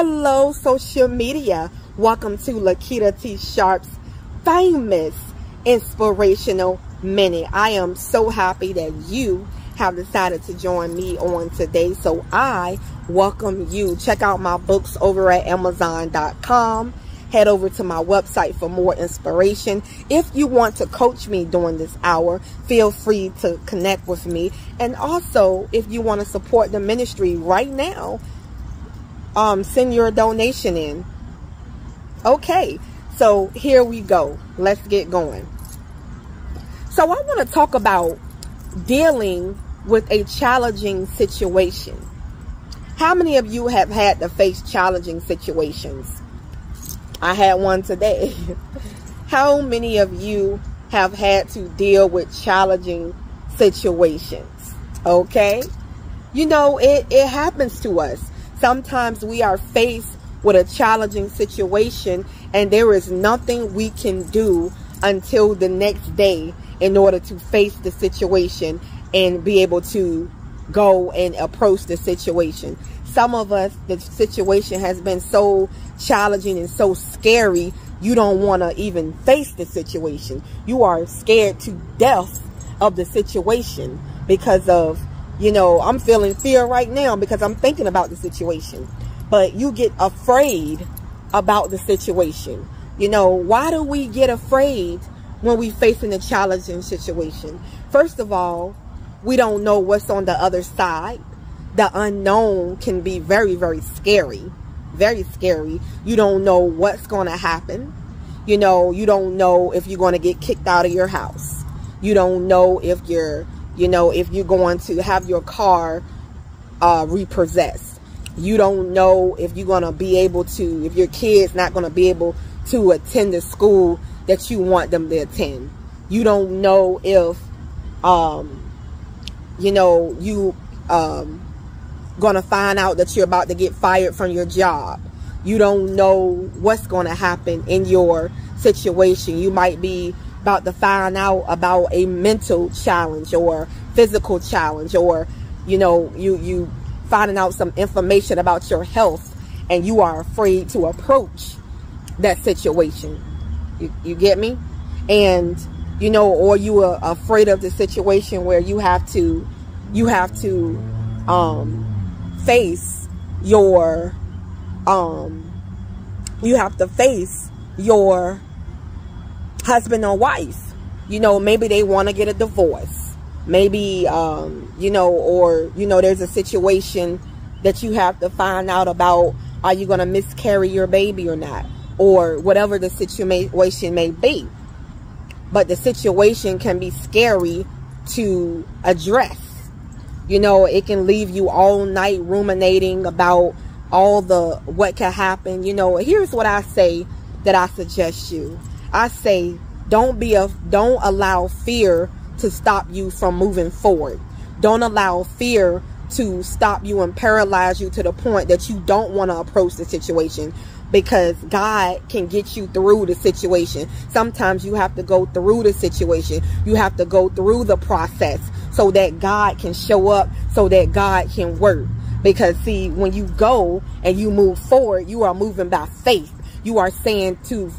Hello, social media. Welcome to Lakitatsharpe's famous inspirational minute. I am so happy that you have decided to join me on today. So I welcome you. Check out my books over at Amazon.com. Head over to my website for more inspiration. If you want to coach me during this hour, feel free to connect with me. And also, if you want to support the ministry right now, send your donation in. Okay, so here we go. Let's get going. So I want to talk about dealing with a challenging situation. How many of you have had to face challenging situations? I had one today. How many of you have had to deal with challenging situations? Okay? You know, it happens to us. Sometimes we are faced with a challenging situation and there is nothing we can do until the next day in order to face the situation and be able to go and approach the situation. Some of us, the situation has been so challenging and so scary, you don't want to even face the situation. You are scared to death of the situation because of, you know, I'm feeling fear right now because I'm thinking about the situation. But you get afraid about the situation. You know, why do we get afraid when we facing a challenging situation? First of all, we don't know what's on the other side. The unknown can be very, very scary. Very scary. You don't know what's going to happen. You know, you don't know if you're going to get kicked out of your house. You don't know if you're, you know, if you're going to have your car repossessed. You don't know if you're going to be able to, if your kid's not going to be able to attend the school that you want them to attend. You don't know if, you know, you going to find out that you're about to get fired from your job. You don't know what's going to happen in your situation. You might be about to find out about a mental challenge or physical challenge, or, you know, you finding out some information about your health and you are afraid to approach that situation. You get me? And, you know, or you are afraid of the situation where you have to face your husband or wife. You know, maybe they want to get a divorce. Maybe you know, or, you know, there's a situation that you have to find out about. Are you going to miscarry your baby or not? Or whatever the situation may be. But the situation can be scary to address. You know, it can leave you all night ruminating about what can happen. You know, here's what I say that I suggest you. I say, don't allow fear to stop you from moving forward. Don't allow fear to stop you and paralyze you to the point that you don't want to approach the situation, because God can get you through the situation. Sometimes you have to go through the situation. You have to go through the process so that God can show up, so that God can work. Because see, when you go and you move forward, you are moving by faith. You are saying to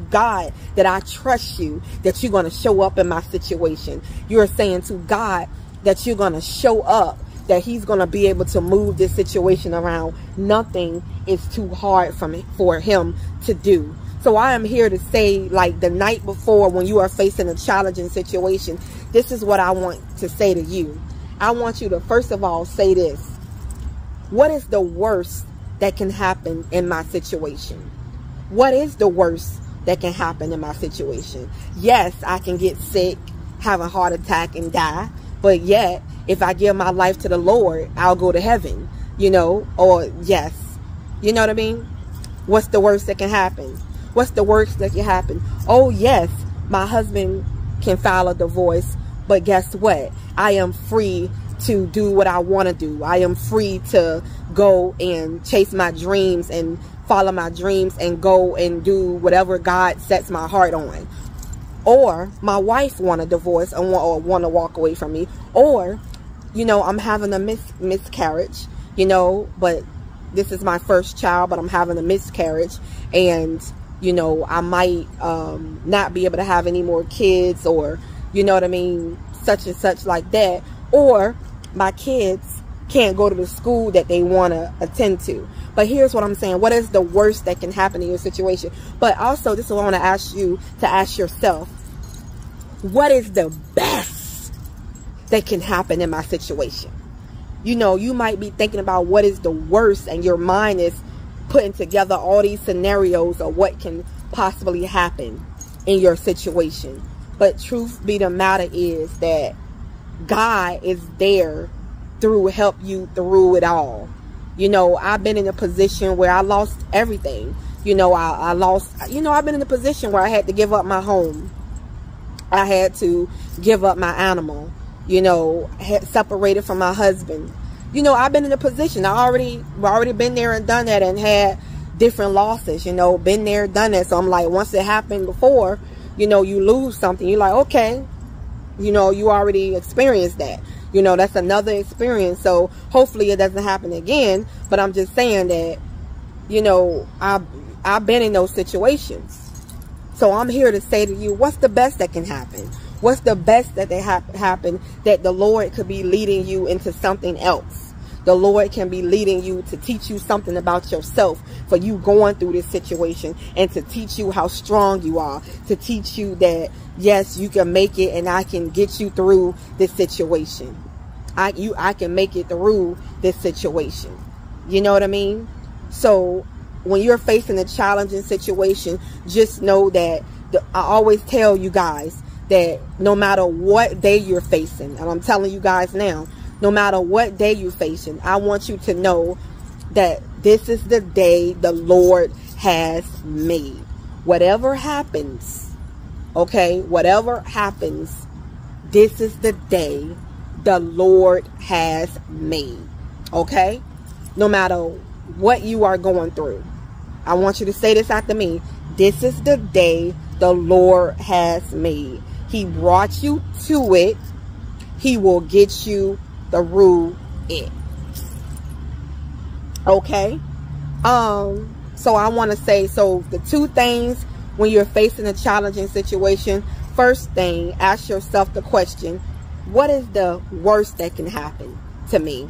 God that I trust you, that you're going to show up in my situation. You are saying to God that you're going to show up, that he's going to be able to move this situation around. Nothing is too hard for him to do. So I am here to say, like the night before, when you are facing a challenging situation, this is what I want to say to you. I want you to, first of all, say this. What is the worst that can happen in my situation? What is the worst that can happen in my situation? Yes, I can get sick, have a heart attack, and die. But yet, if I give my life to the Lord, I'll go to heaven, you know, or yes. You know what I mean? What's the worst that can happen? What's the worst that can happen? Oh, yes, my husband can file a divorce, but guess what? I am free to do what I want to do. I am free to go and chase my dreams and follow my dreams and go and do whatever God sets my heart on. Or my wife want a divorce or want to walk away from me. Or, you know, I'm having a miscarriage, you know, but this is my first child, but I'm having a miscarriage, and you know, I might not be able to have any more kids, or you know what I mean, such and such like that. Or my kids can't go to the school that they want to attend to. But here's what I'm saying. What is the worst that can happen in your situation? But also, this is what I want to ask you to ask yourself. What is the best that can happen in my situation? You know, you might be thinking about what is the worst, and your mind is putting together all these scenarios of what can possibly happen in your situation. But truth be the matter is that God is there to help you through it all. You know, I've been in a position where I lost everything. You know, I've been in a position where I had to give up my home. I had to give up my animal. You know, had separated from my husband. You know, I've been in a position. I've already been there and done that, and had different losses. You know, been there, done that. So I'm like, once it happened before, you know, you lose something, you're like, okay, you know, you already experienced that. You know, that's another experience. So hopefully it doesn't happen again. But I'm just saying that, you know, I've been in those situations. So I'm here to say to you, what's the best that can happen? What's the best that happen that the Lord could be leading you into something else? The Lord can be leading you to teach you something about yourself for you going through this situation, and to teach you how strong you are, to teach you that, yes, you can make it, and I can get you through this situation. I can make it through this situation. You know what I mean? So when you're facing a challenging situation, just know that I always tell you guys that no matter what day you're facing, and I'm telling you guys now, no matter what day you're facing, I want you to know that this is the day the Lord has made. Whatever happens, okay, whatever happens, this is the day the Lord has made, okay? No matter what you are going through, I want you to say this after me. This is the day the Lord has made. He brought you to it. He will get you through it. Okay? So I want to say, so the two things when you're facing a challenging situation, first thing, ask yourself the question, what is the worst that can happen to me?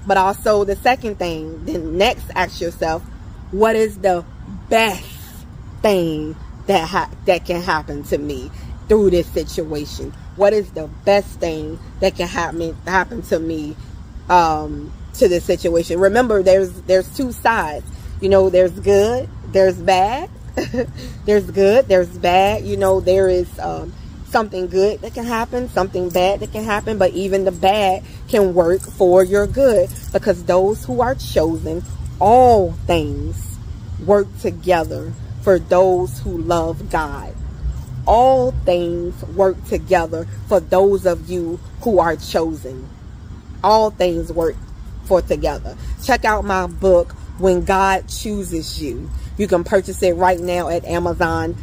But also the second thing, then next ask yourself, what is the best thing that can happen to me through this situation? What is the best thing that can happen to me to this situation? Remember, there's two sides. You know, there's good, there's bad. There's good, there's bad. You know, there is something good that can happen, something bad that can happen, but even the bad can work for your good, because those who are chosen, all things work together for those who love God. All things work together for those of you who are chosen. All things work together. Check out my book, When God Chooses You. You can purchase it right now at Amazon.com.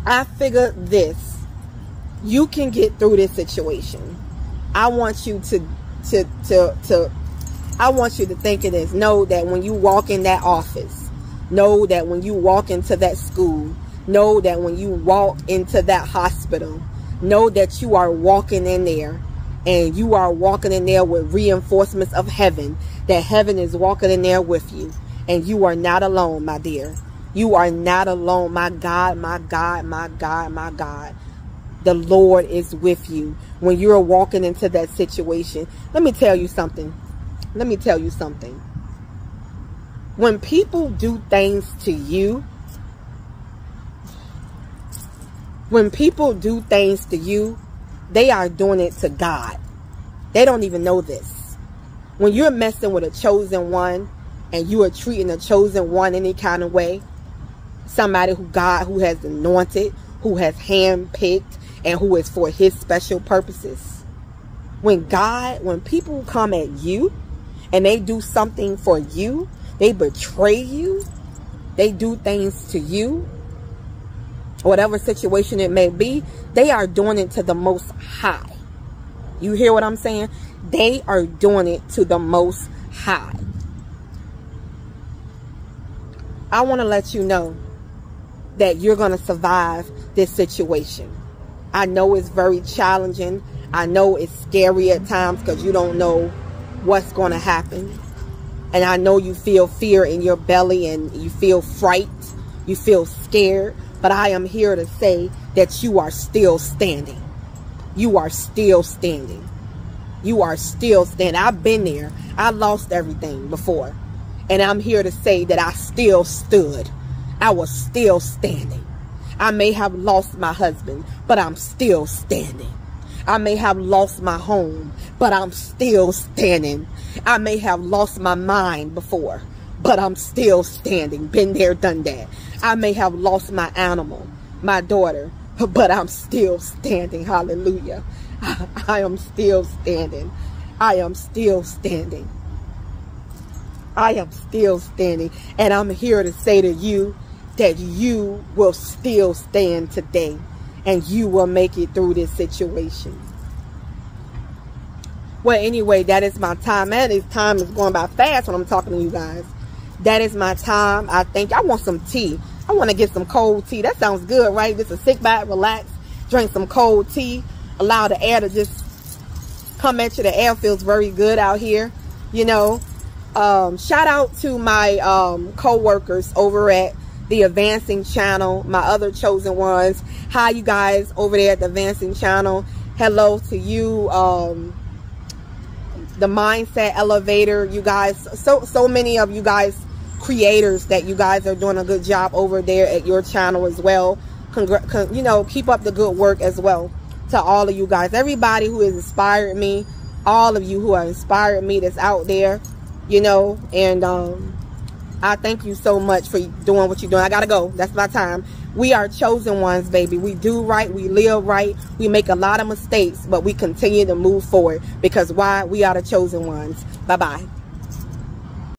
I figured this. You can get through this situation. I want you to think of this. Know that when you walk in that office, know that when you walk into that school, know that when you walk into that hospital, know that you are walking in there, and you are walking in there with reinforcements of heaven, that heaven is walking in there with you, and you are not alone, my dear. You are not alone. My God, my God, my God, my God. The Lord is with you when you're walking into that situation. Let me tell you something. Let me tell you something. When people do things to you, they are doing it to God. They don't even know this. When you're messing with a chosen one, and you are treating a chosen one any kind of way, somebody who has anointed, who has handpicked, and who is for his special purposes. When people come at you and they do something for you, they betray you, they do things to you, whatever situation it may be, they are doing it to the Most High. You hear what I'm saying? They are doing it to the Most High. I want to let you know that you're going to survive this situation. I know it's very challenging. I know it's scary at times because you don't know what's going to happen. And I know you feel fear in your belly and you feel fright. You feel scared. But I am here to say that you are still standing. You are still standing. You are still standing. I've been there. I lost everything before. And I'm here to say that I still stood. I was still standing. I may have lost my husband, but I'm still standing. I may have lost my home, but I'm still standing. I may have lost my mind before, but I'm still standing. Been there, done that. I may have lost my animal, my daughter, but I'm still standing. Hallelujah. I am still standing. I am still standing. I am still standing. And I'm here to say to you that you will still stand today. And you will make it through this situation. Well, anyway, that is my time. Man, this time is going by fast when I'm talking to you guys. That is my time. I want some tea. I want to get some cold tea. That sounds good, right? Just a sit back, relax, drink some cold tea. Allow the air to just come at you. The air feels very good out here. You know, shout out to my co-workers over at the Advancing Channel, my other chosen ones. Hi, you guys over there at the Advancing Channel. Hello to you. The Mindset Elevator, you guys. So many of you guys creators that you guys are doing a good job over there at your channel as well. You know, keep up the good work as well to all of you guys. Everybody who has inspired me, all of you who have inspired me that's out there, you know, and I thank you so much for doing what you're doing. I gotta go. That's my time. We are chosen ones, baby. We do right. We live right. We make a lot of mistakes, but we continue to move forward because why? We are the chosen ones. Bye-bye.